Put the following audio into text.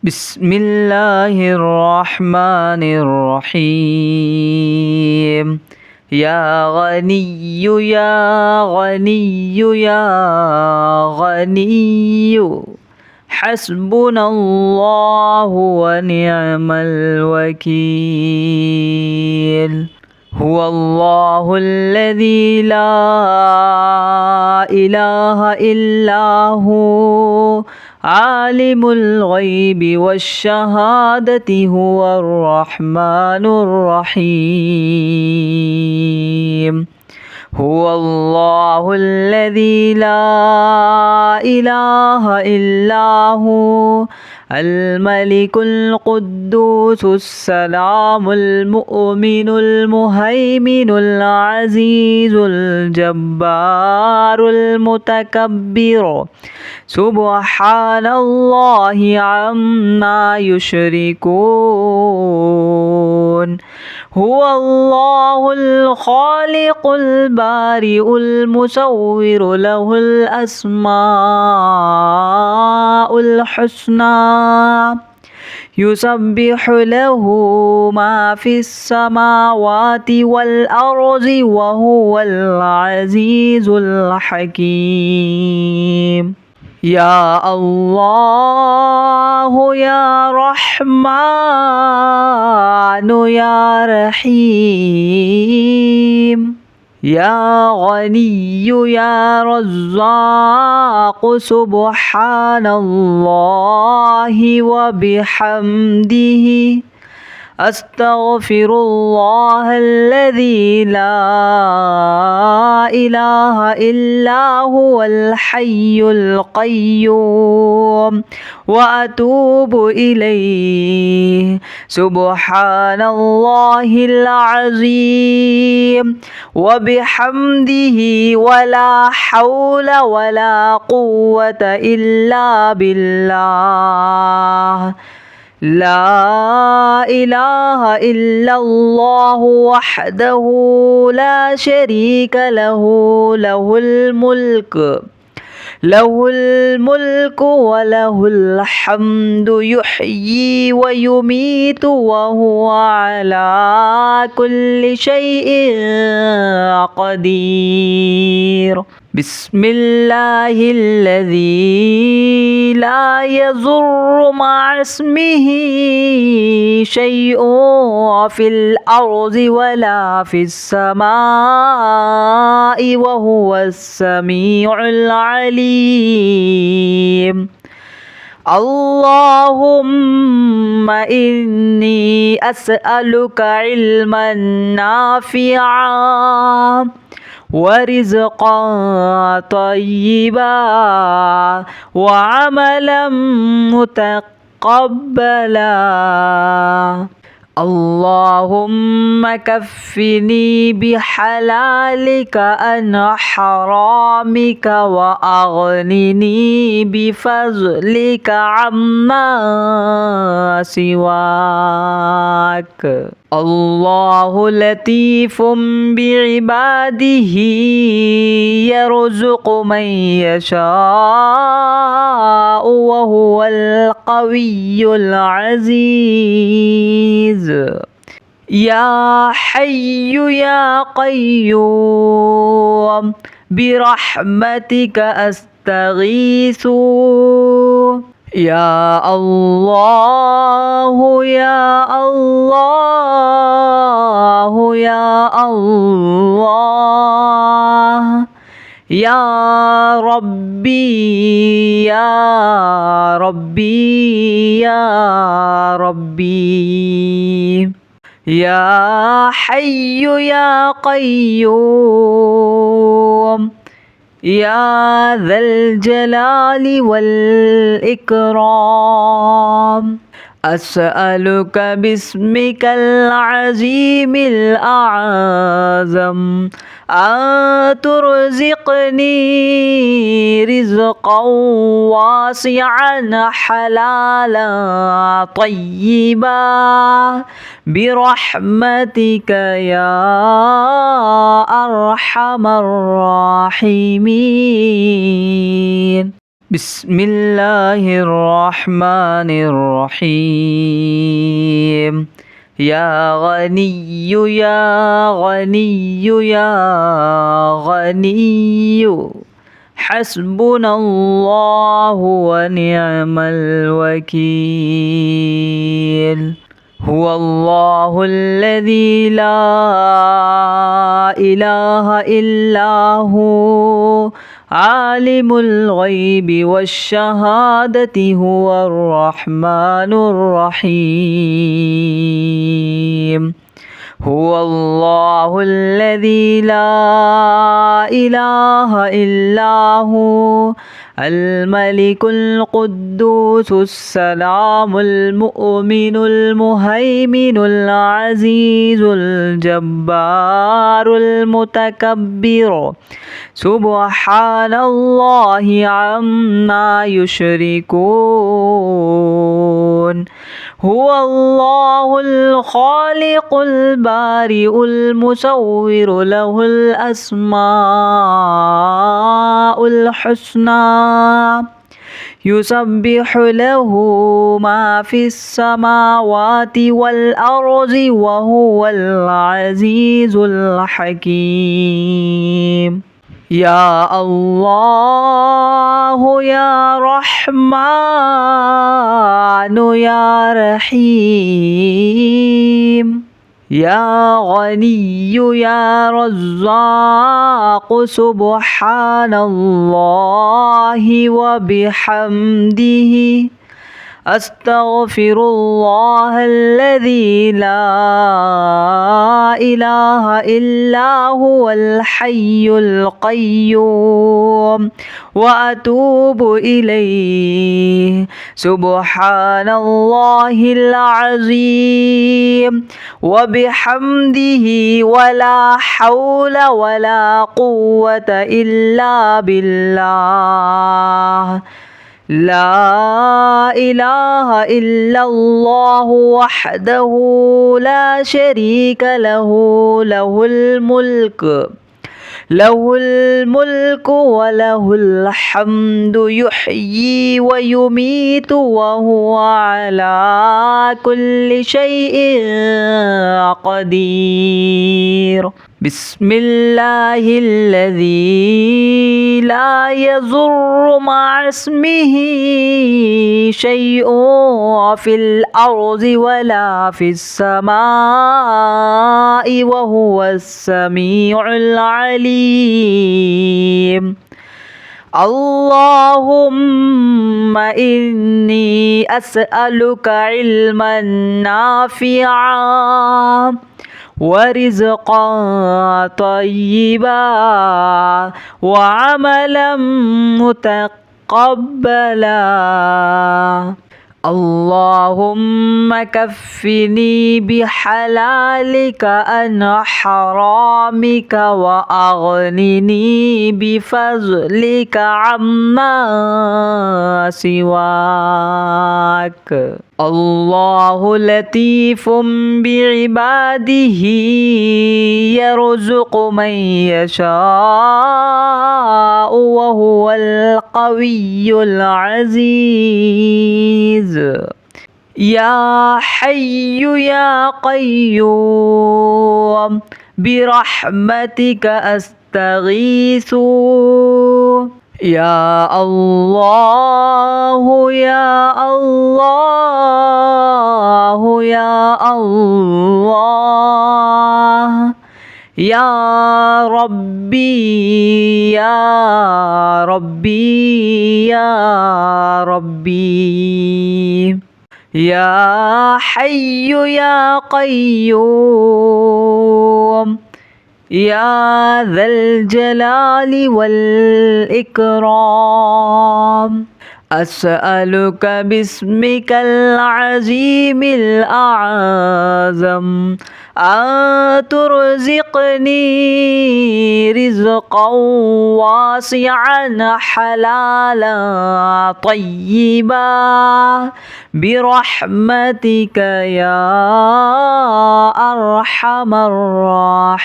بسم الله الرحمن الرحيم. يا غني يا غني يا غني حسبنا الله ونعم الوكيل. هو الله الذي لا إله إلا هو عالم الغيب والشهادة هو الرحمن الرحيم. هو الله الذي لا إله إلا هو الملك القدوس السلام المؤمن المهيمن العزيز الجبار المتكبر سبحان الله عما يشركون. هو الله الخالق البارئ المصور له الأسماء الحسنى يسبح له ما في السماوات والأرض وهو العزيز الحكيم. يا الله يا رحمن يا رحيم. يا غني يا رزاق سبحان الله وبحمده أستغفر الله الذي لا إله إلا هو الحي القيوم وأتوب إليه. سبحان الله العظيم وبحمده ولا حول ولا قوة إلا بالله. لا إله إلا الله وحده لا شريك له له الملك وله الحمد يحيي ويميت وهو على كل شيء قدير. بسم الله الذي لا يضر مع اسمه شيء في الأرض ولا في السماء وهو السميع العليم. اللهم إني أسألك علما نافعا ورزقا طيبا وعملا متقبلا. اللهم كفني بحلالك عن حرامك وأغنني بفضلك عما سواك. الله لطيف بعباده يرزق من يشاء وهو القوي العزيز. يا حي يا قيوم برحمتك أستغيث. يا الله يا الله يا الله يا ربي يا ربي يا ربي. يا حي يا قيوم يا ذا الجلال والإكرام أسألك باسمك العظيم الأعظم أن ترزقني رزقا واسعا حلالا طيبا برحمتك يا أرحم الراحمين. بسم الله الرحمن الرحيم يا غني يا غني يا غني حسبنا الله ونعم الوكيل هو الله الذي لا إله إلا هو عالم الغيب والشهادة هو الرحمن الرحيم هو الله الذي لا إله إلا هو الملك القدوس السلام المؤمن المهيمن العزيز الجبار المتكبر سبحان الله عما يشركون هو الله الخالق البارئ المصور له الأسماء الحسنى يسبح له ما في السماوات والأرض وهو العزيز الحكيم يا الله يا رحمن يا رحيم يا غني يا رزاق سبحان الله وبحمده أستغفر الله الذي لا إله إلا هو الحي القيوم وأتوب إليه سبحان الله العظيم وبحمده ولا حول ولا قوة إلا بالله لا إله إلا الله وحده لا شريك له له الملك وله الحمد يحيي ويميت وهو على كل شيء قدير بسم الله الذي لا يضر مع اسمه شيء في الأرض ولا في السماء وهو السميع العليم اللهم إني أسألك علما نافعا ورزقا طيبا وعملا متقبلا اللهم كفني بحلالك عن حرامك وأغنني بفضلك عما سواك الله لطيف بعباده يرزق من يشاء وهو القوي العزيز يا حي يا قيوم برحمتك أستغيث يا الله يا الله يا الله يا ربي يا ربي يا ربي يا حي يا قيوم يا ذا الجلال والإكرام أسألك باسمك العظيم الأعظم أن ترزقني رزقا واسعا حلالا طيبا برحمتك يا أرحم الراحمين.